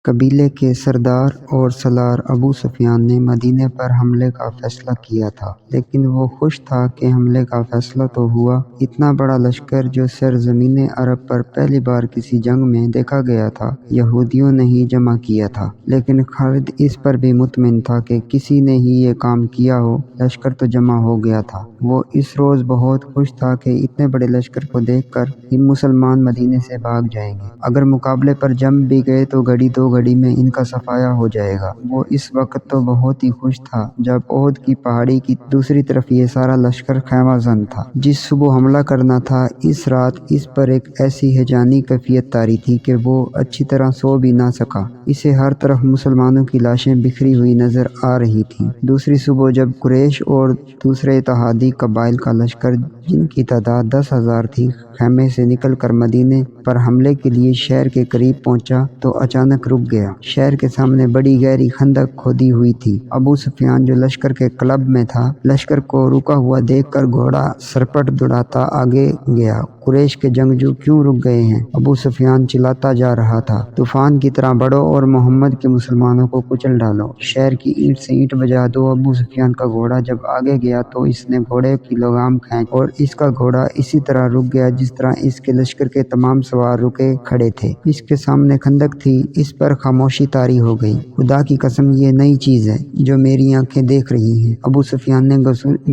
قبیلے کے سردار اور سالار ابو سفیان نے مدینے پر حملے کا فیصلہ کیا تھا، لیکن وہ خوش تھا کہ حملے کا فیصلہ تو ہوا۔ اتنا بڑا لشکر جو سرزمین عرب پر پہلی بار کسی جنگ میں دیکھا گیا تھا، یہودیوں نے ہی جمع کیا تھا۔ لیکن خالد اس پر بھی مطمئن تھا کہ کسی نے ہی یہ کام کیا ہو، لشکر تو جمع ہو گیا تھا۔ وہ اس روز بہت خوش تھا کہ اتنے بڑے لشکر کو دیکھ کر ہی مسلمان مدینے سے بھاگ جائیں گے۔ اگر مقابلے پر جم بھی گئے تو گھڑی دو گھڑی میں ان کا صفایا ہو جائے گا۔ وہ اس وقت تو بہت ہی خوش تھا جب احد کی پہاڑی کی دوسری طرف یہ سارا لشکر خیمہ زن تھا۔ جس صبح حملہ کرنا تھا، اس رات اس پر ایک ایسی ہیجانی کیفیت طاری تھی کہ وہ اچھی طرح سو بھی نہ سکا۔ اسے ہر طرف مسلمانوں کی لاشیں بکھری ہوئی نظر آ رہی تھیں۔ دوسری صبح جب قریش اور دوسرے اتحادی قبائل کا لشکر، جن کی تعداد 10,000 تھی، خیمے سے نکل کر مدینے پر حملے کے لیے شہر کے قریب پہنچا تو اچانک رک گیا۔ شہر کے سامنے بڑی گہری خندق کھودی ہوئی تھی۔ ابو سفیان جو لشکر کے قلب میں تھا، لشکر کو رکا ہوا دیکھ کر گھوڑا سرپٹ دوڑاتا آگے گیا۔ قریش کے جنگجو کیوں رک گئے ہیں؟ ابو سفیان چلاتا جا رہا تھا۔ طوفان کی طرح بڑھو اور محمد کے مسلمانوں کو کچل ڈالو، شہر کی اینٹ سے اینٹ بجا دو۔ ابو سفیان کا گھوڑا جب آگے گیا تو اس نے گھوڑے کی لگام کھینچ اور اس کا گھوڑا اسی طرح رک گیا جس طرح اس کے لشکر کے تمام سوار رکے کھڑے تھے۔ اس کے سامنے خندق تھی، اس پر خاموشی طاری ہو گئی۔ خدا کی قسم، یہ نئی چیز ہے جو میری آنکھیں دیکھ رہی ہیں، ابو سفیان نے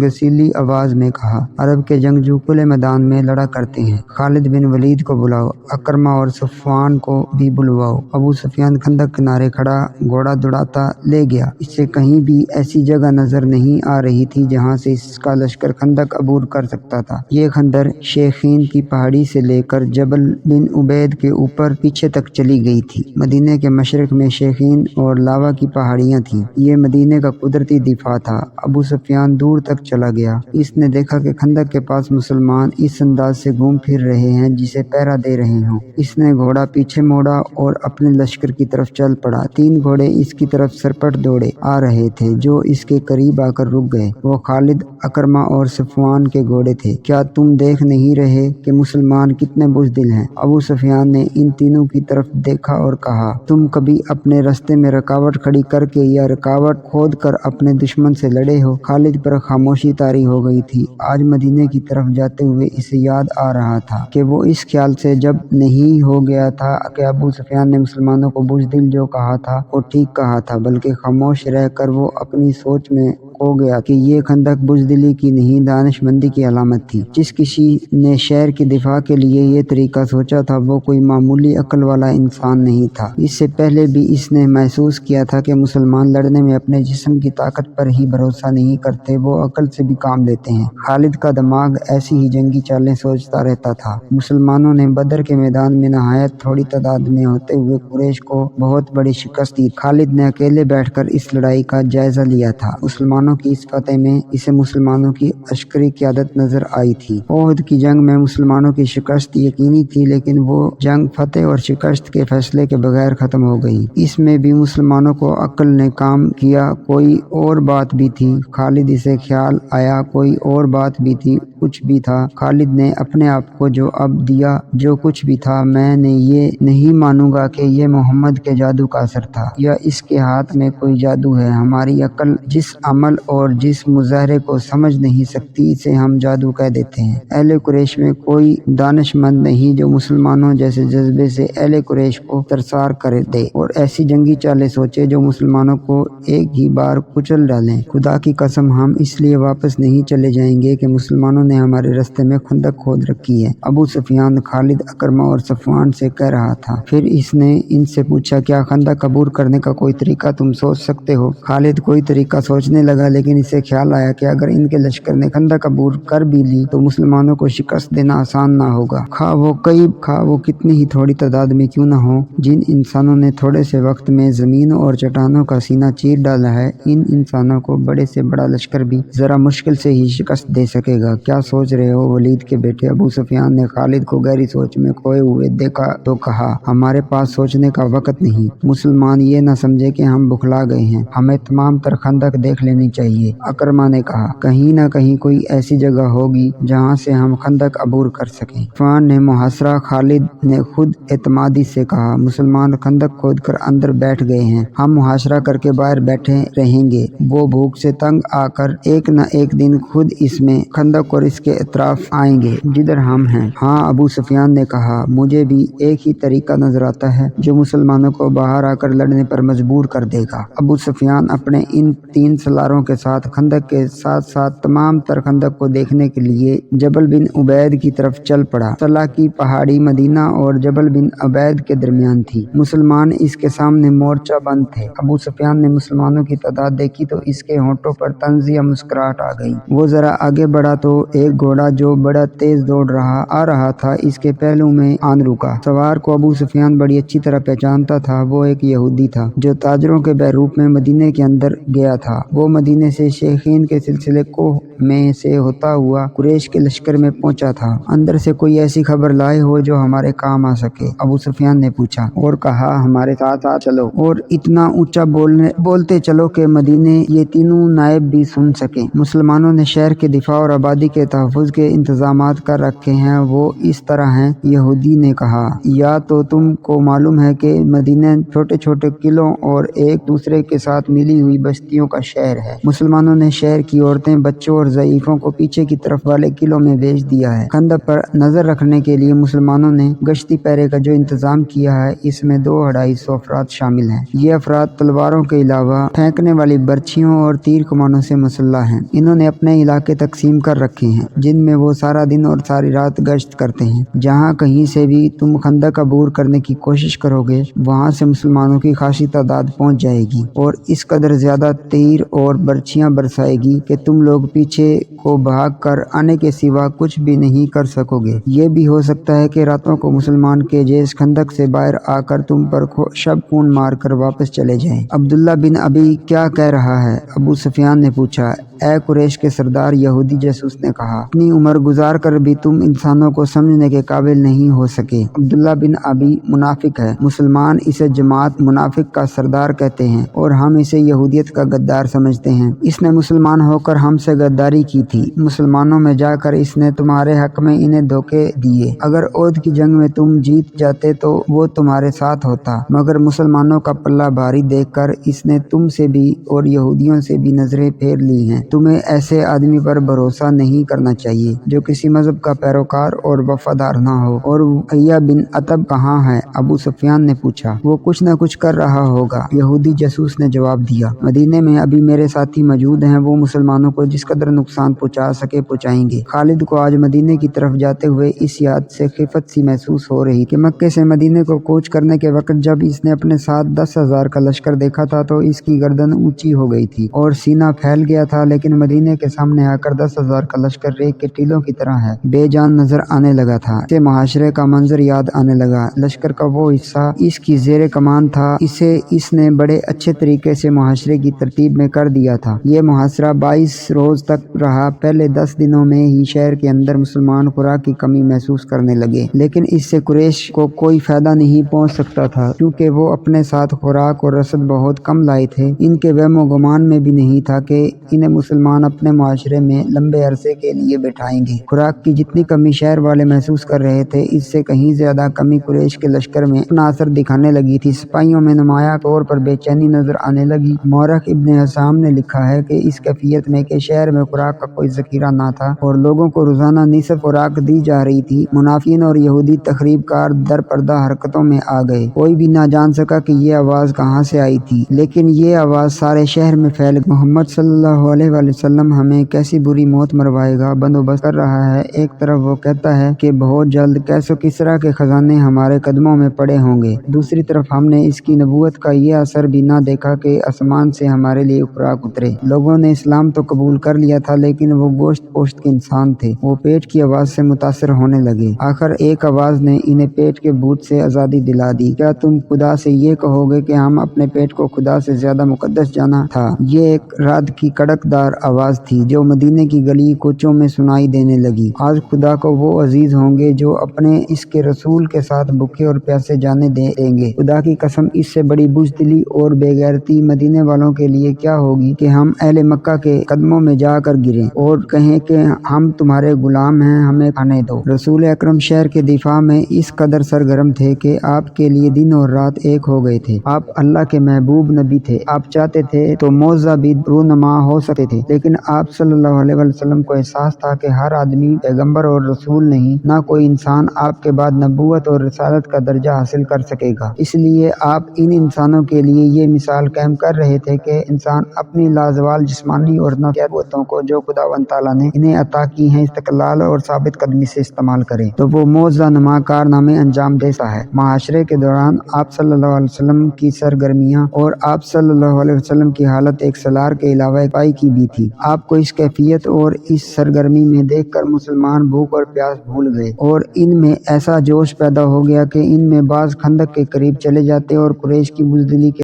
گسیلی آواز میں کہا۔ عرب کے جنگجو کھلے میدان میں لڑا کرتے ہیں، خالد بن ولید کو بلاؤ، اکرمہ اور صفوان کو بھی بلواؤ۔ ابو سفیان خندق کنارے کھڑا گھوڑا دوڑاتا لے گیا۔ اسے کہیں بھی ایسی جگہ نظر نہیں آ رہی تھی جہاں سے اس کا لشکر خندق عبور کر سکتا تھا۔ یہ خندق شیخین کی پہاڑی سے لے کر جبل بن عبید کے اوپر پیچھے تک چلی گئی تھی۔ مدینے کے مشرق میں شیخین اور لاوا کی پہاڑیاں تھیں۔ یہ مدینے کا قدرتی دفاع تھا۔ ابو سفیان دور تک چلا گیا۔ اس نے دیکھا کہ خندق کے پاس مسلمان اس انداز سے گھوم پھر رہے ہیں جسے پہرا دے رہے ہوں۔ اس نے گھوڑا پیچھے موڑا اور اپنے لشکر کی طرف چل پڑا۔ 3 گھوڑے اس کی طرف سرپٹ دوڑے آ رہے تھے جو اس کے قریب آ کر رک گئے۔ وہ خالد، اکرمہ اور صفوان کے گھوڑے تھے۔ کیا تم دیکھ نہیں رہے کہ مسلمان کتنے بزدل ہیں؟ ابو سفیان نے ان تینوں کی طرف دیکھا اور کہا، تم کبھی اپنے راستے میں رکاوٹ کھڑی کر کے یا رکاوٹ کھود کر اپنے دشمن سے لڑے ہو؟ خالد پر خاموشی طاری ہو گئی تھی۔ آج مدینے کی طرف جاتے ہوئے اسے یاد آ رہا تھا کہ وہ اس خیال سے جب نہیں ہو گیا تھا کہ ابو سفیان نے مسلمانوں کو بزدل جو کہا تھا وہ ٹھیک کہا تھا، بلکہ خاموش رہ کر وہ اپنی سوچ میں ہو گیا کہ یہ خندق بزدلی کی نہیں، دانش مندی کی علامت تھی۔ جس کسی نے شہر کی دفاع کے لیے یہ طریقہ سوچا تھا وہ کوئی معمولی عقل والا انسان نہیں تھا۔ اس سے پہلے بھی اس نے محسوس کیا تھا کہ مسلمان لڑنے میں اپنے جسم کی طاقت پر ہی بھروسہ نہیں کرتے، وہ عقل سے بھی کام لیتے ہیں۔ خالد کا دماغ ایسی ہی جنگی چالیں سوچتا رہتا تھا۔ مسلمانوں نے بدر کے میدان میں نہایت تھوڑی تعداد میں ہوتے ہوئے قریش کو بہت بڑی شکست دی۔ خالد نے اکیلے بیٹھ کر اس لڑائی کا جائزہ لیا تھا۔ مسلمانوں کی اس فتح میں اسے مسلمانوں کی عسکری قیادت نظر آئی تھی۔ احد کی جنگ میں مسلمانوں کی شکست یقینی تھی، لیکن وہ جنگ فتح اور شکست کے فیصلے کے بغیر ختم ہو گئی۔ اس میں بھی مسلمانوں کو عقل نے کام کیا۔ کوئی اور بات بھی تھی، خالد اسے خیال آیا، کوئی اور بات بھی تھی۔ کچھ بھی تھا، خالد نے اپنے آپ کو جو اب دیا، جو کچھ بھی تھا، میں نے یہ نہیں مانوں گا کہ یہ محمد کے جادو کا اثر تھا یا اس کے ہاتھ میں کوئی جادو ہے۔ ہماری عقل جس عمل اور جس مظاہرے کو سمجھ نہیں سکتی، اسے ہم جادو کہہ دیتے ہیں۔ اہل قریش میں کوئی دانش مند نہیں جو مسلمانوں جیسے جذبے سے اہل قریش کو سرشار کر دے اور ایسی جنگی چالیں سوچے جو مسلمانوں کو ایک ہی بار کچل ڈالیں۔ خدا کی قسم، ہم اس لیے واپس نہیں چلے جائیں گے کہ مسلمانوں نے ہمارے راستے میں خندق کھود رکھی ہے، ابو سفیان خالد، اکرمہ اور صفوان سے کہہ رہا تھا۔ پھر اس نے ان سے پوچھا، کیا خندق عبور کرنے کا کوئی طریقہ تم سوچ سکتے ہو؟ خالد کوئی طریقہ سوچنے لگا، لیکن اسے خیال آیا کہ اگر ان کے لشکر نے خندق عبور کر بھی لی تو مسلمانوں کو شکست دینا آسان نہ ہوگا، خواہ وہ کئی خواہ وہ کتنی ہی تھوڑی تعداد میں کیوں نہ ہو۔ جن انسانوں نے تھوڑے سے وقت میں زمینوں اور چٹانوں کا سینہ چیر ڈالا ہے، ان انسانوں کو بڑے سے بڑا لشکر بھی ذرا مشکل سے ہی شکست دے سکے گا۔ کیا सोच रहे हो वलीद के बेटे? अबू सुफियान ने खालिद को गहरी सोच में खोए हुए देखा तो कहा, हमारे पास सोचने का वक्त नहीं। मुसलमान ये न समझे कि हम बुखला गए हैं, हमें तमाम तर खंदक देख लेनी चाहिए। अकरमा ने कहा, कहीं न कहीं कोई ऐसी जगह होगी जहाँ से हम खंदक अबूर कर सकें। इरफान ने मुहासरा। खालिद ने खुद एतमादी से कहा, मुसलमान खंदक खोद कर अंदर बैठ गए हैं, हम मुहासरा करके बाहर बैठे रहेंगे। वो भूख से तंग आकर एक न एक दिन खुद इसमें खंदक और इसके अतराफ आएंगे जिधर हम हैं। हाँ, अबू सुफियान ने कहा, मुझे भी एक ही तरीका नजर आता है जो मुसलमानों को बाहर आकर लड़ने पर मजबूर कर देगा। अबू सुफियान अपने इन 3 सलारों के साथ खंदक के साथ साथ तमाम तर खंदक को देखने के लिए जबल बिन उबैद की तरफ चल पड़ा। सला की पहाड़ी मदीना और जबल बिन उबैद के दरमियान थी। मुसलमान इसके सामने मोर्चा बंद थे। अबू सुफियान ने मुसलमानों की तादाद देखी तो इसके होंठों पर तंजिया मुस्कुराहट आ गई। वो जरा आगे बढ़ा तो एक घोड़ा जो बड़ा तेज दौड़ आ रहा था इसके पहलू में आन रुका। सवार को अबू सुफियान बड़ी अच्छी तरह पहचानता था। वो एक यहूदी था जो ताजरों के बहरूप में मदीने के अंदर गया था। वो मदीने से शेखीन के सिलसिले कोह में से होता हुआ कुरैश के लश्कर में पहुंचा था। अंदर से कोई ऐसी खबर लाए हो जो हमारे काम आ सके? अबू सुफियान ने पूछा और कहा, हमारे साथ साथ चलो और इतना ऊंचा बोलते चलो कि मदीने ये तीनों नायब भी सुन सके। मुसलमानों ने शहर के दिफा और आबादी के तहफ़्फ़ुज़ के इंतजामात कर रखे हैं। वो इस तरह हैं। यहूदी ने कहा, या तो तुमको मालूम है कि मदीना छोटे छोटे किलों और एक दूसरे के साथ मिली हुई बस्तियों का शहर है। मुसलमानों ने शहर की औरतें, बच्चों और ज़ईफ़ों को पीछे की तरफ वाले किलों में भेज दिया है। खंदक पर नजर रखने के लिए मुसलमानों ने गश्ती पहरे का जो इंतजाम किया है इसमें 200-250 अफराद शामिल हैं। ये अफराद तलवारों के अलावा फेंकने वाली बर्छियों और तीर कमानों से मुसल्लह हैं। इन्होंने अपने इलाके तकसीम कर रखे हैं जिनमें वो सारा दिन और सारी रात गश्त करते हैं। जहाँ कहीं से भी तुम खंदक अबूर करने की कोशिश करोगे वहाँ से मुसलमानों की खासी तादाद पहुँच जाएगी और इस कदर ज्यादा तीर और बर्छियाँ बरसाएगी कि तुम लोग पीछे को भाग कर आने के सिवा कुछ भी नहीं कर सकोगे। ये भी हो सकता है कि रातों को मुसलमान के जैश खंदक से बाहर आकर तुम पर शब खून मार कर वापस चले जाएं। अब्दुल्ला बिन अबी क्या कह रहा है? अबू सुफियान ने पूछा। ए कुरैश के सरदार, यहूदी जासूस ने कहा, अपनी उम्र गुजार कर भी तुम इंसानों को समझने के काबिल नहीं हो सके। अब्दुल्ला बिन अबी मुनाफिक है। मुसलमान इसे जमात मुनाफिक का सरदार कहते हैं और हम इसे यहूदियत का गद्दार समझते हैं। इसने मुसलमान होकर हमसे गद्दारी की थी। मुसलमानों में जाकर इसने तुम्हारे हक में इन्हें धोखे दिए। अगर ओद की जंग में तुम जीत जाते तो वो तुम्हारे साथ होता, मगर मुसलमानों का पल्ला भारी देखकर इसने तुमसे भी और यहूदियों से भी नजरें फेर ली हैं। तुम्हें ऐसे आदमी पर भरोसा नहीं करना चाहिए जो किसी मजहब का पैरोकार और वफादार ना हो। और उमैया बिन अतब कहाँ है? अबू सुफियान ने पूछा। वो कुछ न कुछ कर रहा होगा, यहूदी जासूस ने जवाब दिया। मदीने में अभी मेरे साथी मौजूद हैं, वो मुसलमानों को जिस कदर नुकसान पहुँचा सके पहुँचाएंगे। खालिद को आज मदीने की तरफ जाते हुए इस याद से खिफत सी महसूस हो रही कि मक्के से मदीने को कूच करने के वक्त जब इसने अपने साथ 10,000 का लश्कर देखा था तो इसकी गर्दन ऊंची हो गई थी और सीना फैल गया था, लेकिन मदीने के सामने आकर 10,000 का लश्कर रेत के टीलों की तरह है बेजान नजर आने लगा था। इसे मुहाशरे का मंजर याद आने लगा। लश्कर का वो हिस्सा इसकी जेरे कमान था, इसे इसने बड़े अच्छे तरीके से मुहाशरे की तरतीब में कर दिया था। ये मुहासरा 22 रोज तक रहा। पहले 10 दिनों में ही शहर के अंदर मुसलमान खुराक की कमी महसूस करने लगे, लेकिन इससे कुरैश को कोई फायदा नहीं पहुंच सकता था क्योंकि वो अपने साथ खुराक और रसद बहुत कम लाए थे। इनके वहमो गुमान में भी नहीं था कि इन्हें मुसलमान अपने मुआशरे में लंबे अरसे के लिए बैठाएंगे। खुराक की जितनी कमी शहर वाले महसूस कर रहे थे, इससे कहीं ज्यादा कमी कुरैश के लश्कर में अपना असर दिखाने लगी थी। सिपाहियों में नुमाया तौर पर बेचैनी नजर आने लगी। मौरख इब्न हसाम ने लिखा है कि इस कैफियत में कि शहर में खुराक का कोई जखीरा ना था और लोगों को रोजाना निसफ खुराक दी जा रही थी, मुनाफिकीन और यहूदी तखरीबकार दर पर्दा हरकतों में आ गए। कोई भी ना जान सका कि ये आवाज कहाँ से आई थी, लेकिन ये आवाज सारे शहर में फैल गई। मोहम्मद सल्लल्लाहु अलैहि वसल्लम हमें कैसी बुरी मौत मरवाएगा बंदोबस्त कर रहा है। एक तरफ वो कहता है कि बहुत जल्द कैसो किसरा के खजाने हमारे कदमों में पड़े होंगे, दूसरी तरफ हमने इसकी नबूवत का ये असर भी ना देखा कि आसमान से हमारे लिए खुराक उतरे। लोगों ने इस्लाम तो कबूल कर लिया था, लेकिन लेकिन वो गोश्त पोश्त के इंसान थे। वो पेट की आवाज से मुतासिर होने लगे। आखिर एक आवाज ने इन्हें पेट के भूत से आजादी दिला दी। क्या तुम खुदा से ये कहोगे कि हम अपने पेट को खुदा से ज्यादा मुकद्दस जाना था? ये एक रात की कड़कदार आवाज थी जो मदीने की गली कोचों में सुनाई देने लगी। आज खुदा को वो अजीज होंगे जो अपने इसके रसूल के साथ भूखे और प्यासे जाने देंगे। खुदा की कसम, इससे बड़ी बुज़दिली और बेगैरती मदीने वालों के लिए क्या होगी कि हम अहले मक्का के कदमों में जाकर गिरें और कहें कि हम तुम्हारे गुलाम हैं, हमें खाने दो। रसूल अकरम शहर के दिफा में इस कदर सरगर्म थे कि आपके लिए दिन और रात एक हो गए थे। आप अल्लाह के महबूब नबी थे। आप चाहते थे तो मौज़ा भी रूनुमा हो सकते थे, लेकिन आप सल्लल्लाहु अलैहि वसल्लम को एहसास था कि हर आदमी पैगंबर और रसूल नहीं, ना कोई इंसान आपके बाद नबूवत और रिसालत का दर्जा हासिल कर सकेगा। इसलिए आप इन इंसानों के लिए ये मिसाल कायम कर रहे थे कि इंसान अपनी लाजवाल जिस्मानी और नफ्सियाती क़ुव्वतों को जो खुदावंद ताला ने इन्हें अता की हैं इस्तिक़लाल और साबित कदमी से इस्तेमाल करें, तो वो मौज़ा नुमा कारनामे अंजाम देता है। मुआशरे के दौरान आप सल्लल्लाहु अलैहि वसल्लम की सरगर्मियाँ और आप सल्लल्लाहु अलैहि वसल्लम की हालत एक सलार के अलावा एक पाई की भी थी। आपको इस कैफियत और इस सरगर्मी में देखकर मुसलमान भूख और प्यास भूल गए और इनमें ऐसा जोश पैदा हो गया कि इनमें बाज खंदक के करीब चले जाते और कुरैश की बुज़दिली के